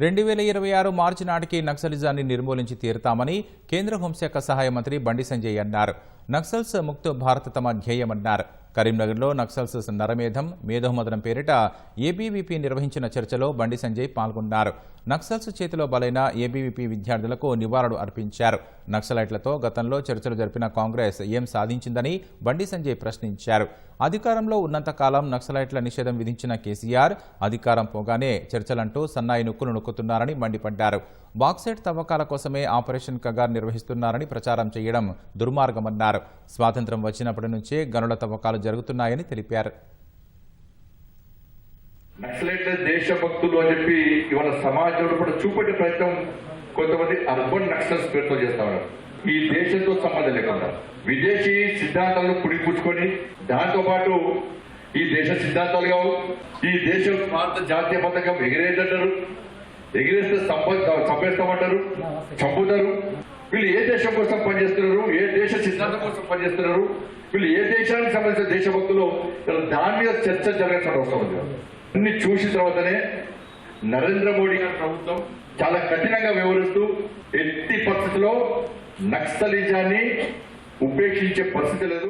2026 మార్చి నాటికి నక్సలిజాన్ని నిర్మూలించి తీరుతామని కేంద్ర హోంశాఖ సహాయ మంత్రి బండి సంజయ్ అన్నారు. నక్సల్స్ ముక్త భారత్ తమ ధ్యేయమన్నారు. కరీంనగర్లో నక్సల్స్ నరమేధం మేధోమదనం పేరిట ఏబీవీపీ నిర్వహించిన చర్చలో బండి సంజయ్ పాల్గొన్నారు. నక్సల్స్ చేతిలో బలైన ఏబీవీపీ విద్యార్థులకు నివాళులు అర్పించారు. నక్సలైట్లతో గతంలో చర్చలు జరిపిన కాంగ్రెస్ ఏం సాధించిందని బండి సంజయ్ ప్రశ్నించారు. అధికారంలో ఉన్నంతకాలం నక్సలైట్ల నిషేధం విధించిన కేసీఆర్ అధికారం పోగానే చర్చలంటూ సన్నాయి నొక్కులు నొక్కుతున్నారని మండిపడ్డారు. బాక్సైట్ తవ్వకాల కోసమే ఆపరేషన్ కగార్ నిర్వహిస్తున్నారని ప్రచారం చేయడం దుర్మార్గమన్నారు. స్వాతంత్ర్యం వచ్చినప్పటి నుంచే గనుల తవ్వకాలు జరుగుతున్నాయని తెలిపారు. నక్సలైట్ల దేశభక్తులు అని చెప్పి ఇవాళ సమాజంలో కూడా చూపెట్టే ప్రయత్నం కొంతమంది అర్బన్ నక్సల్స్ పేరుతో చేస్తా ఉన్నారు. ఈ దేశంతో సంబంధం లేకుండా విదేశీ సిద్ధాంతాలను పుడిపుచ్చుకొని దాంతో పాటు ఈ దేశ సిద్ధాంతాలు కావు, ఈ దేశం భారత జాతీయ పతాకం ఎగిరేదంటారు, ఎగిరేస్తే చంపేస్తామంటారు, చంపుతారు. వీళ్ళు ఏ దేశం కోసం పనిచేస్తున్నారు, ఏ దేశ సిద్ధాంతం కోసం పనిచేస్తున్నారు, వీళ్ళు ఏ దేశానికి సంబంధించిన దేశభక్తులు, దాని మీద చర్చ జరగాల్సిన అవసరం ఉంది. అన్ని చూసిన తర్వాతనే నరేంద్ర మోడీ గారి ప్రభుత్వం చాలా కఠినంగా వ్యవహరిస్తూ ఎట్టి పరిస్థితిలో నక్సలిజాన్ని ఉపేక్షించే పరిస్థితి లేదు.